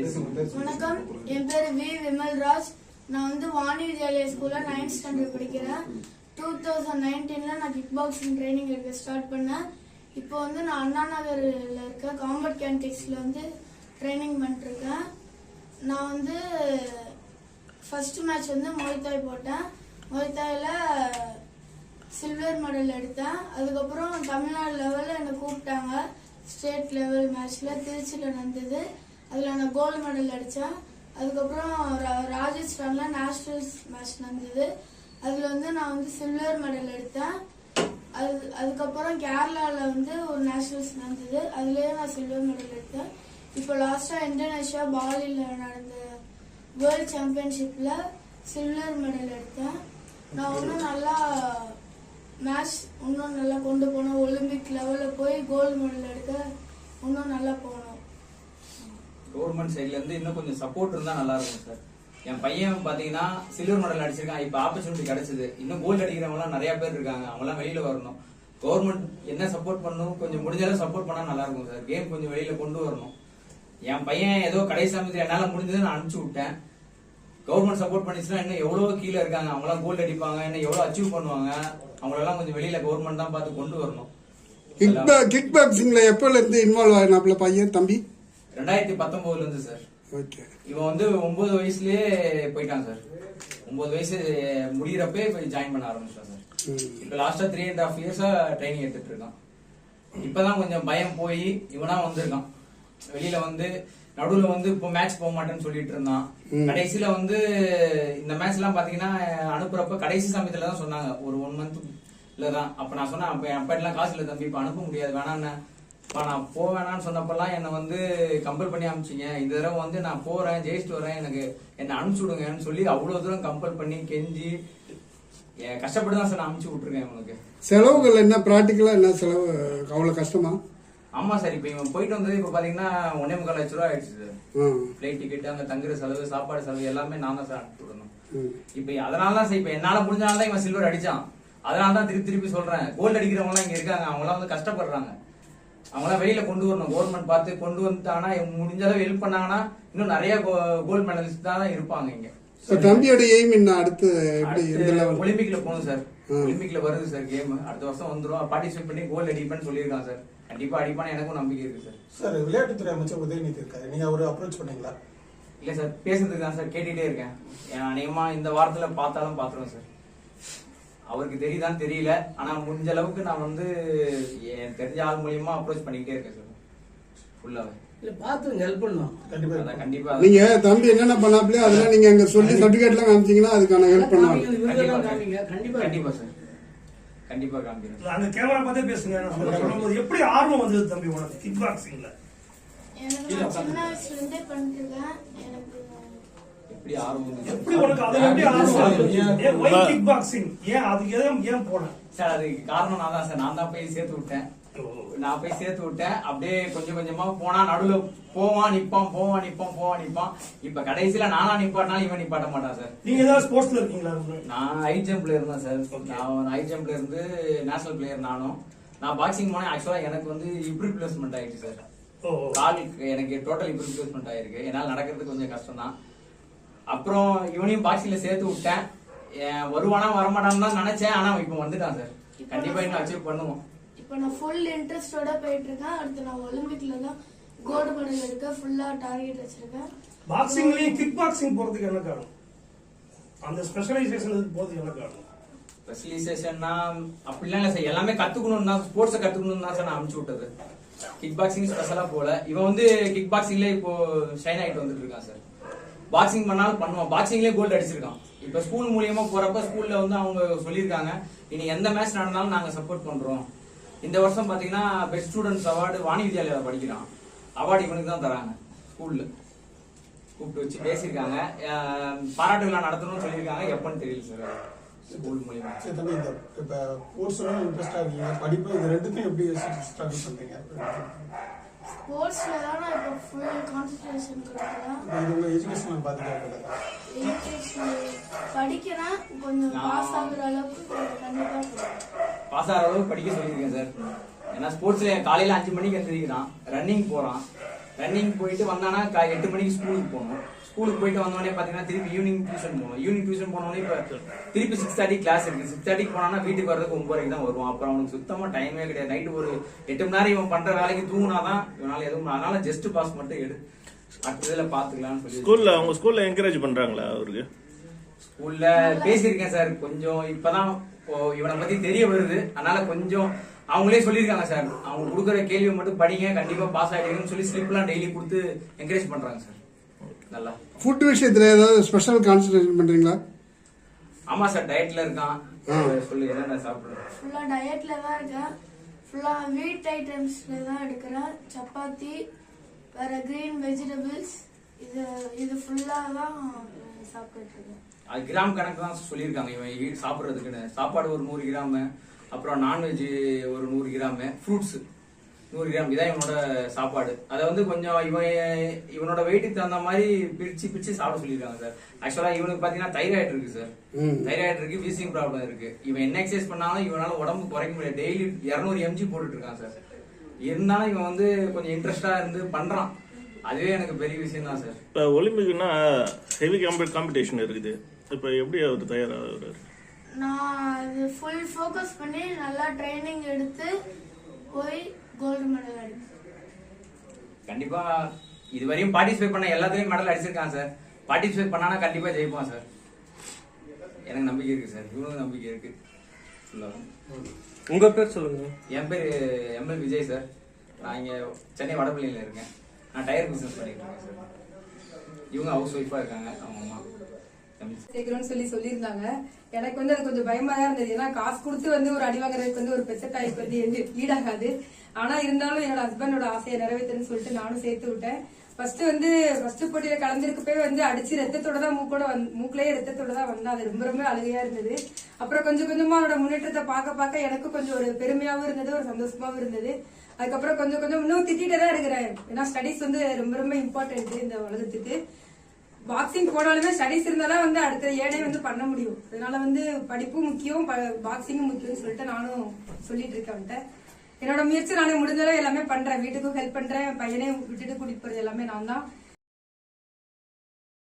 வணக்கம், என் பேர் வி விமல்ராஜ். நான் வந்து வாணி வித்யாலயா ஸ்கூல்ல 9th ஸ்டாண்டர்ட் படிக்கிறேன். 2019ல நான் கிக் பாக்ஸிங் ட்ரைனிங் எடுக்க ஸ்டார்ட் பண்ணேன். இப்போ வந்து நான் அண்ணா நகர்ல இருக்க காம்பட் கேண்டிக்ஸ்ல வந்து ட்ரைனிங் பண்ணிட்டு இருக்கேன். நான் வந்து ஃபர்ஸ்ட் மேட்ச் வந்து மொய்தாய் போட்டேன். மொய்தாயில சில்வர் மெடல் எடுத்தேன். அதுக்கப்புறம் தமிழ்நாடு லெவலில் என்னை கூப்பிட்டாங்க. ஸ்டேட் லெவல் மேட்ச்ல திருச்சியில் நடந்தது. அதில் நான் கோல்டு மெடல் அடித்தேன். அதுக்கப்புறம் ராஜஸ்தானில் நேஷனல்ஸ் மேட்ச் நடந்தது. அதில் வந்து நான் வந்து சில்வர் மெடல் எடுத்தேன். அதுக்கப்புறம் கேரளாவில் வந்து ஒரு நேஷனல்ஸ் நடந்தது. அதுலேயே நான் சில்வர் மெடல் எடுத்தேன். இப்போ லாஸ்ட்டாக இந்தோனேஷியா பாலியில் நடந்த வேர்ல்ட் சாம்பியன்ஷிப்பில் சில்வர் மெடல் எடுத்தேன். நான் இன்னும் நல்லா மேட்ச் இன்னும் நல்லா கொண்டு போனோம். ஒலிம்பிக் லெவலில் போய் கோல்டு மெடல் எடுக்க இன்னும் நல்லா போனோம். கவர்மெண்ட் சைட்ல இருந்து இன்னும் கொஞ்சம் சப்போர்ட் இருந்தா நல்லா இருக்கும் சார். என் பையன் பாத்தீங்கன்னா சில்வர் மெடல் அடிச்சிருக்கான். இப்ப ஆப்பர்ச்சுனிட்டி கிடைச்சது. இன்னும் கோல்டு அடிக்கிறவங்க எல்லாம் நிறைய பேர் இருக்காங்க. அவங்க எல்லாம் வெளியில வரணும். கவர்மெண்ட் என்ன சப்போர்ட் பண்ணணும், கொஞ்சம் முடிஞ்சாலும் சப்போர்ட் பண்ணா நல்லா இருக்கும் சார். கேம் கொஞ்சம் வெளியில கொண்டு வரணும். என் பையன் ஏதோ கடைசி சமயத்தில் என்னால முடிஞ்சதை நான் அனுப்பிச்சு விட்டேன். கவர்மெண்ட் சப்போர்ட் பண்ணிச்சுன்னா இன்னும் எவ்வளவு கீழே இருக்காங்க. அவங்க எல்லாம் கோல்டு அடிப்பாங்க, இன்னும் எவ்வளவு அச்சீவ் பண்ணுவாங்க. அவங்களெல்லாம் கொஞ்சம் வெளியில கவர்மெண்ட் தான் பார்த்து கொண்டு வரணும். கிக் பாக்ஸிங்ல எப்பல இருந்து இன்வால்வ் ஆனாப்ல பையன் தம்பி? 2019ல இருந்து சார். இவன் வந்து 9 வயசுலயே போயிட்டான் சார். 9 வயசு முடியறப்பே போய் ஜாயின் பண்ண ஆரம்பிச்சான் சார். இப்ப லாஸ்டா 3.5 இயர்ஸா ட்ரைனிங் எடுத்துட்டு இருக்கான். இப்பதான் கொஞ்சம் பயம் போய் இவனா வந்திருக்கான். வெளியில வந்து நடுவுல வந்து இப்போ மேட்ச் போக மாட்டேன்னு சொல்லிட்டு இருந்தான். கடைசியில வந்து இந்த மேட்ச் எல்லாம் பாத்தீங்கன்னா அனுப்புறப்ப கடைசி சமயத்துல தான் சொன்னாங்க, ஒரு 1 மந்த்ல தான். அப்ப நான் சொன்னேன், அப்ப அப்ப எல்லாம் காசு இல்ல தம்பி, இப்ப அனுப்ப முடியாது, வேணான்னு நான் போவேணான்னு சொன்னப்பெல்லாம் என்னை வந்து கம்பல் பண்ணி அனுப்பிச்சிங்க. இந்த தடவை வந்து நான் போறேன், ஜெயிச்சுட்டு வரேன், எனக்கு என்ன அனுப்பிச்சு விடுங்கன்னு சொல்லி அவ்வளவு தூரம் கம்பல் பண்ணி கெஞ்சி கஷ்டப்பட்டு தான் சார் நான் அனுப்பிச்சு விட்டுருக்கேன். இவனுக்கு செலவுகள் என்ன, பிராக்டிக்கலா என்ன செலவு, அவ்வளவு கஷ்டமா? ஆமா சார். இப்ப இவன் போயிட்டு வந்தது இப்ப பாத்தீங்கன்னா 1.25 லட்சம் ரூபாய் ஆயிடுச்சு சார். பிளைட் டிக்கெட், அங்க தங்குற செலவு, சாப்பாடு செலவு எல்லாமே நான் தான் சார் அனுப்பிச்சு விடணும். இப்ப அதனாலதான் சார் இப்ப என்னால முடிஞ்சனாலதான் இவன் சில்வர் அடிச்சான். அதனாலதான் திருப்பி சொல்றேன், கோல்டு அடிக்கிறவங்க எல்லாம் இங்க இருக்காங்க. அவங்க எல்லாம் வந்து கஷ்டப்படுறாங்க. அவங்களாம் வெளியில கொண்டு வரணும். கவர்மெண்ட் பார்த்து கொண்டு வந்துட்டாங்கன்னா, முடிஞ்ச அளவு ஹெல்ப் பண்ணாங்கன்னா இன்னும் நிறைய கோல்டு மெடலிஸ்ட் தான் இருப்பாங்க இங்க. தம்பியோட எய்ம் என்ன அடுத்து? ஒலிம்பிக்ல போகணும் சார். ஒலிம்பிக்ல வருது சார் கேம். அடுத்த வருஷம் வந்துடும். பார்ட்டிசிபேட் பண்ணி கோல்டு அடிப்பேன்னு சொல்லியிருக்காங்க சார். கண்டிப்பா அடிப்பான எனக்கும் நம்பிக்கை இருக்கு சார். சார், விளையாட்டுத்துறை அமைச்சர் உதயநிதி இருக்காரு, நீங்க அவரை அப்ரோச் பண்ணீங்களா? இல்ல சார், பேசுறதுக்கு தான் சார் கேட்டுட்டே இருக்கேன். அநேகமா இந்த வாரத்துல பார்த்தாலும் பாத்துருவேன் சார். அவருக்கு தெரியுதான்னு தெரியல. ஆனா முடிஞ்ச அளவுக்கு நான் வந்து என் தெரிஞ்ச ஆள் மூலியமா அப்ரோச் பண்ணிக்கிட்டே இருக்கேன் சார். ஃபுல்லாவே கண்டிப்பா நீங்க தம்பி என்னென்ன பண்ணாப்ல அதெல்லாம் நீங்க அங்க சொல்லி சர்டிபிகேட் எல்லாம் காமிச்சீங்கன்னா அதுக்கான ஹெல்ப் பண்ணுவாங்க. கண்டிப்பா சார், கண்டிப்பா காமிக்கிறேன். அந்த கேமரா பார்த்தே பேசுங்க. எப்படி ஆர்வம் வந்தது தம்பி உனக்கு கிக் பாக்ஸிங்ல? எனக்கு சின்ன வயசுல இருந்தே பண்ணிட்டு இருக்கேன். எனக்கு எப்படி ஆர்வம், எப்படி உனக்கு அது எப்படி ஆர்வம்? ஏன் ஒய் கிக் பாக்ஸிங், ஏன் அதுக்கு ஏன் போன சார்? அதுக்கு காரணம் நான் தான் சார். நான் தான் போய் சேர்த்து விட்டேன். அப்படியே கொஞ்சம் கொஞ்சமா போனா நடுவுல போவான் நிப்பான். இப்ப கடைசியில நானா நிப்பாட்டினாலும் இவன் நிப்பாட்ட மாட்டான் சார். நீங்க ஏதாவது ஸ்போர்ட்ஸ்ல இருக்கீங்களா? நான் ஹை ஜம்ப்ல இருந்தேன் சார். நான் ஹை ஜம்ப்ல இருந்து நேஷனல் பிளேயர். நான் பாக்ஸிங் போனேன். ஆக்சுவலா எனக்கு வந்து ஹிப் ரிப்ளேஸ்மெண்ட் ஆயிடுச்சு சார். காலுக்கு எனக்கு டோட்டல் ஹிப் ரிப்ளேஸ்மெண்ட் ஆயிருக்கு. என்னால நடக்கிறது கொஞ்சம் கஷ்டம் தான். அப்புறம் இவனையும் பாக்ஸிங்ல சேர்த்து விட்டேன். வருவானா வரமாட்டான்னு தான் நினைச்சேன். ஆனா இப்ப வந்துட்டான் சார். கண்டிப்பா இன்னும் அச்சீவ் பண்ணுவோம். இப்போ நான் ஃபுல் இன்ட்ரெஸ்டோட போயிட்டு இருக்கேன். அடுத்து நான் ஒலிம்பிக்ல தான் கோல்டு மெடல் எடுக்க ஃபுல்லா டார்கெட் வச்சிருக்கேன். பாக்ஸிங்லயும் கிக் பாக்ஸிங் போறதுக்கு என்ன காரணம்? அந்த ஸ்பெஷலைசேஷன் போறதுக்கு என்ன காரணம்? ஸ்பெஷலைசேஷன்னா அப்படிலாம் இல்ல சார். எல்லாமே கத்துக்கணும் தான், ஸ்போர்ட்ஸை கத்துக்கணும் தான் சார் நான் அனுப்பிச்சு விட்டது. கிக் பாக்ஸிங் ஸ்பெஷலா போல. இவன் வந்து கிக் பாக்ஸிங்ல இப்போ ஷைன் ஆயிட்டு வந்துட்டு இருக்கான் சார். பாக்ஸிங் பண்ணாலும் பண்ணுவான். பாக்ஸிங்லயே கோல்டு அடிச்சிருக்கான். இப்ப ஸ்கூல் மூலியமா போறப்ப ஸ்கூல்ல வந்து அவங்க சொல்லியிருக்காங்க, இனி எந்த மேட்ச் நடந்தாலும் நாங்க சப்போர்ட் பண்றோம். இந்த வருஷம் பாத்தீங்கன்னா best students award Vani Vidyalaya படிக்கிறான். அவார்டு இவனுக்கு தான் தராங்க. ஸ்கூல்ல கூப்பிட்டு வச்சு பேசியிருக்காங்க. பாராட்டு விழா நடத்தணும்னு சொல்லியிருக்காங்க. எப்பன்னு தெரியல சார். ஸ்கூல் மூலியமா. சரி தம்பி, இந்த இப்ப ஸ்போர்ட்ஸ்ல இன்ட்ரெஸ்டா இருக்கீங்க, படிப்பு, இது ரெண்டுக்கும் எப்படி ஸ்ட்ரகிள் பண்றீங்க? ஸ்போர்ட்ஸ்ல தான் நான் இப்போ ஃபுல் கான்சென்ட்ரேஷன் கொடுக்குறேன். இது உங்க எஜுகேஷன் பாத்துக்கிட்டா படிக்கிறேன். கொஞ்சம் பாஸ் ஆகுற அளவுக்கு கண்டிப்பா பாஸ் ஆகிற அளவுக்கு படிக்க சொல்லியிருக்கேன் சார். ஏன்னா ஸ்போர்ட்ஸ்ல காலையில 5 மணிக்கு எழுந்திரிக்கிறான், ரன்னிங் போறான். ரன்னிங் போயிட்டு வந்தானா 8 மணிக்கு ஸ்கூலுக்கு போகணும். ஸ்கூலுக்கு போயிட்டு வந்தோடனே பாத்தீங்கன்னா திருப்பி ஈவினிங் டியூஷன் போகணும். ஈவினிங் டியூஷன் போனோடனே இப்ப திருப்பி 6:30 கிளாஸ் இருக்கு. 6:30 போனானா வீட்டுக்கு வரதுக்கு 9:30 தான் வருவான். அப்புறம் அவனுக்கு சுத்தமா டைமே கிடையாது. நைட்டு ஒரு 8 மணி நேரம் இவன் பண்ற வேலைக்கு தூங்கினாதான் இவனால எதுவும், அதனால ஜஸ்ட் பாஸ் மட்டும் எடு, அடுத்ததுல பாத்துக்கலாம்னு சொல்லி. ஸ்கூல்ல அவங்க ஸ்கூல்ல என்கரேஜ் பண்றாங்களா அவருக்கு? ஸ்கூல்ல பேசியிருக்கேன் சார். கொஞ்சம் இப்பதான் இவனை பத்தி தெரிய வருது. அதனால கொஞ்சம் அவங்களே சொல்லியிருக்காங்க சார், அவங்க கொடுக்குற கேள்வியை மட்டும் படிங்க, கண்டிப்பா பாஸ் ஆயிடுங்கன்னு சொல்லி ஸ்லிப்லாம் டெய்லி கொடுத்து என்கரேஜ் பண்றாங்க சார். நல்லா. ஃபுட் விஷயத்துல ஏதாவது ஸ்பெஷல் கான்சன்ட்ரேஷன் பண்றீங்களா? ஆமா சார், டயட்ல இருக்கான். சொல்லு என்னென்ன சாப்பிடுறேன். ஃபுல்லா டயட்ல தான் இருக்கேன். ஃபுல்லா வீட் ஐட்டம்ஸ்ல தான் எடுக்கிறேன். சப்பாத்தி, வேற கிரீன் வெஜிடபிள்ஸ், இது ஃபுல்லா தான் சாப்பிட்டுட்டு இருக்கேன். அது கிராம் கணக்கு தான் சொல்லியிருக்காங்க இவன் சாப்பிட்றதுக்குன்னு. சாப்பாடு ஒரு 100 கிராம், அப்புறம் நான்வெஜ் ஒரு 100 கிராம், ஃப்ரூட்ஸ் 100 கிராம், இதான் இவனோட சாப்பாடு. அதை வந்து கொஞ்சம் இவனோட வெயிட்டுக்கு தகுந்த மாதிரி பிரிச்சு சாப்பிட சொல்லியிருக்காங்க சார். ஆக்சுவலா இவனுக்கு பாத்தீங்கன்னா தைராய்டு இருக்கு சார். தைராய்டு இருக்கு, வீசிங் ப்ராப்ளம் இருக்கு. இவன் என்ன எக்ஸசைஸ் பண்ணாலும் இவனால உடம்பு குறைக்க முடியாது. டெய்லி 200 mg போட்டுட்டு இருக்கான் சார். இருந்தாலும் இவன் வந்து கொஞ்சம் இன்ட்ரெஸ்டா இருந்து பண்றான். அதுவே எனக்கு பெரிய விஷயம் தான் சார். இப்போ ஒலிம்பிக்னா ஹெவி காம்படிஷன் இருக்குது. இப்போ எப்படி அவர் தயாராகிறாரு? நான் அது ஃபுல் ஃபோக்கஸ் பண்ணி நல்லா ட்ரைனிங் எடுத்து போய் கோல்டு மெடல் அடிப்பேன். கண்டிப்பா இதுவரையும் பார்ட்டிசிபேட் பண்ண எல்லாத்துலயும் மெடல் அடிச்சிருக்கான் சார். பார்ட்டிசிபேட் பண்ணானா கண்டிப்பா ஜெயிப்பான் சார். எனக்கு நம்பிக்கை இருக்கு சார். இவனுக்கு நம்பிக்கை இருக்கு. உங்க பேர் சொல்லுங்க. என் பேர் ML விஜய் சார். நான் இங்க சென்னை வடபள்ளியில இருக்கேன். நான் டயர் பிசினஸ் பண்ணிட்டு இருக்கேன் சார். இவங்க ஹவுஸ் ஒய்ஃபா இருக்காங்க. அவங்க அம்மா சேர்க்கிறோம்னு சொல்லியிருந்தாங்க. எனக்கு வந்து அது கொஞ்சம் பயமா தான் இருந்தது. ஏன்னா காசு கொடுத்து வந்து ஒரு அடி வாங்குறதுக்கு வந்து ஒரு பெத்த தாய்க்கு வந்து ஈடாகாது. ஆனா இருந்தாலும் என்னோட ஹஸ்பண்டோட ஆசையை நிறைவேற்றுன்னு சொல்லிட்டு நானும் சேர்த்து விட்டேன். ஃபர்ஸ்ட் போட்டியில கலந்துருக்கப்பவே வந்து அடிச்சு ரத்தத்தோட தான் மூக்குலயே ரத்தத்தோட தான் வந்தா. அது ரொம்ப ரொம்ப அழுகையா இருந்தது. அப்புறம் கொஞ்சம் கொஞ்சமா அவனோட முன்னேற்றத்தை பார்க்க எனக்கும் கொஞ்சம் ஒரு பெருமையாவும் இருந்தது, ஒரு சந்தோஷமாவும் இருந்தது. அதுக்கப்புறம் கொஞ்சம் இன்னும் திட்டிகிட்டே தான் இருக்கிறேன். ஏன்னா ஸ்டடிஸ் வந்து ரொம்ப ரொம்ப இம்பார்ட்டன்ட் இந்த உலகத்துக்கு. பாக்ஸிங் போனாலுமே ஸ்டடிஸ் இருந்தாலும் வந்து அடுத்த ஏனே வந்து பண்ண முடியும். அதனால வந்து படிப்பும் முக்கியம், பாக்ஸிங்கும் முக்கியம்னு சொல்லிட்டு நானும் சொல்லிட்டு இருக்கேன். என்னோட முயற்சி நானே முடிஞ்சளவு எல்லாமே பண்றேன். வீட்டுக்கும் ஹெல்ப் பண்றேன். பையனையும் விட்டுட்டு கூட்டிட்டு போறது எல்லாமே நான் தான்.